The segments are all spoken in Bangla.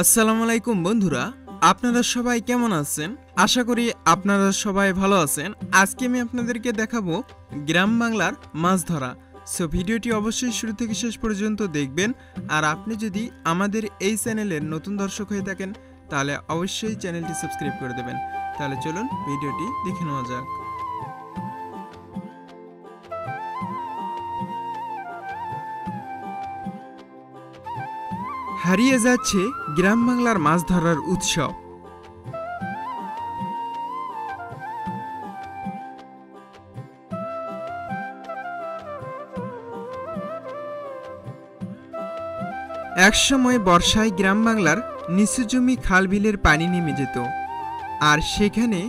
আসসালামু আলাইকুম বন্ধুরা, আপনারা সবাই কেমন আছেন? আশা করি আপনারা সবাই ভালো আছেন। আজকে আমি আপনাদেরকে দেখাবো গ্রাম বাংলার মাছ ধরা। সো ভিডিওটি অবশ্যই শুরু থেকে শেষ পর্যন্ত দেখবেন। আর আপনি যদি আমাদের এই চ্যানেলের নতুন দর্শক হয়ে থাকেন তাহলে অবশ্যই চ্যানেলটি সাবস্ক্রাইব করে দেবেন। তাহলে চলুন ভিডিওটি দেখে নেওয়া যাক। হারিয়ে যাচ্ছে গ্রাম বাংলার মাছ ধরার উৎসব। একসময় বর্ষায় গ্রাম বাংলার নিচু জমি খাল বিলের পানি নেমে যেত, আর সেখানে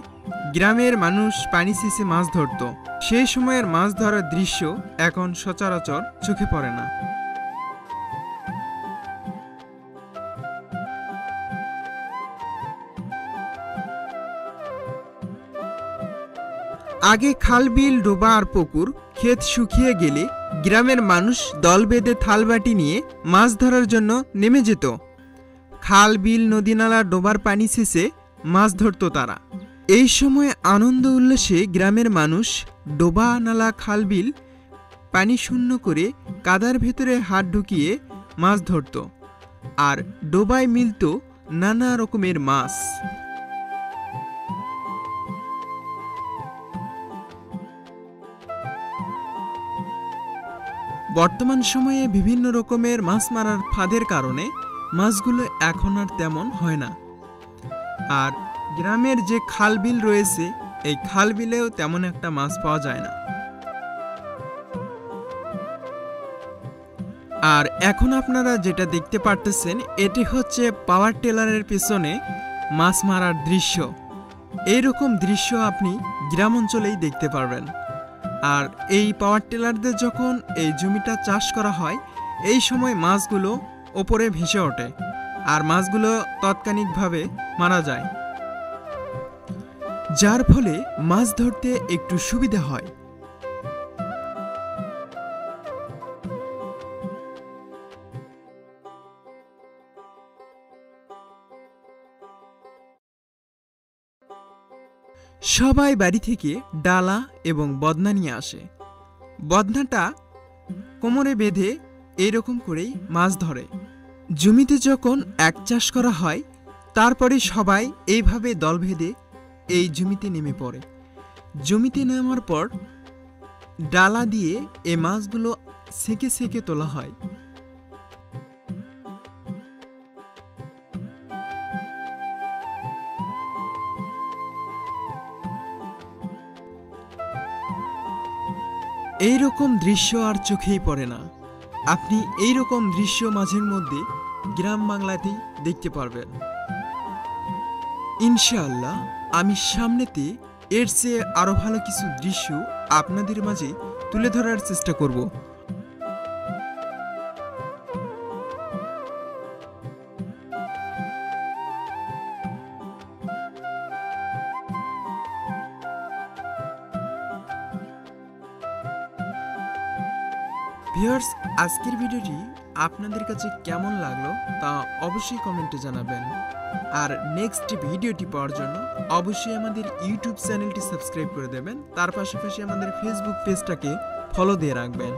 গ্রামের মানুষ পানি ছেঁচে মাছ ধরত। সেই সময়ের মাছ ধরার দৃশ্য এখন সচরাচর চোখে পড়ে না। আগে খাল বিল ডোবা আর পুকুর ক্ষেত শুকিয়ে গেলে গ্রামের মানুষ দল বেঁধে থালবাটি নিয়ে মাছ ধরার জন্য নেমে যেত। খাল বিল নদী নালা ডোবার পানি ছেঁচে মাছ ধরত তারা। এই সময় আনন্দ উল্লাসে গ্রামের মানুষ ডোবা নালা খাল বিল পানি শূন্য করে কাদার ভেতরে হাত ঢুকিয়ে মাছ ধরত, আর ডোবায় মিলত নানা রকমের মাছ। বর্তমান সময়ে বিভিন্ন রকমের মাছ মারার ফাঁদের কারণে মাছগুলো এখন আর তেমন হয় না। আর গ্রামের যে খাল বিল রয়েছে, এই খাল বিলেও তেমন একটা মাছ পাওয়া যায় না। আর এখন আপনারা যেটা দেখতে পারতেছেন, এটি হচ্ছে পাওয়ার টিলারের পেছনে মাছ মারার দৃশ্য। এইরকম দৃশ্য আপনি গ্রাম অঞ্চলেই দেখতে পারবেন। আর এই পাওয়ার টিলারদের যখন এই জমিটা চাষ করা হয়, এই সময় মাছগুলো ওপরে ভেসে ওঠে আর মাছগুলো তাৎক্ষণিকভাবে মারা যায়, যার ফলে মাছ ধরতে একটু সুবিধা হয়। সবাই বাড়ি থেকে ডালা এবং বদনা নিয়ে আসে। বদনাটা কোমরে বেঁধে এইরকম করেই মাছ ধরে। জমিতে যখন এক চাষ করা হয়, তারপরে সবাই এইভাবে দল বেঁধে এই জমিতে নেমে পড়ে। জমিতে নামার পর ডালা দিয়ে এই মাছগুলো ছেঁকে ছেঁকে তোলা হয়। এইরকম দৃশ্য আর চোখেই পড়ে না। আপনি এইরকম দৃশ্য মাঝের মধ্যে গ্রাম বাংলাতেই দেখতে পারবেন। ইনশাআল্লাহ আমি সামনেতে এর চেয়ে আরো ভালো কিছু দৃশ্য আপনাদের মাঝে তুলে ধরার চেষ্টা করব। ভিউয়ার্স, আজকের ভিডিওটি আপনাদের কাছে কেমন লাগলো তা অবশ্যই কমেন্টে জানাবেন। আর নেক্সট ভিডিওটি পাওয়ার জন্য অবশ্যই আমাদের ইউটিউব চ্যানেলটি সাবস্ক্রাইব করে দেবেন। তার পাশাপাশি আমাদের ফেসবুক পেজটাকে ফলো দিয়ে রাখবেন।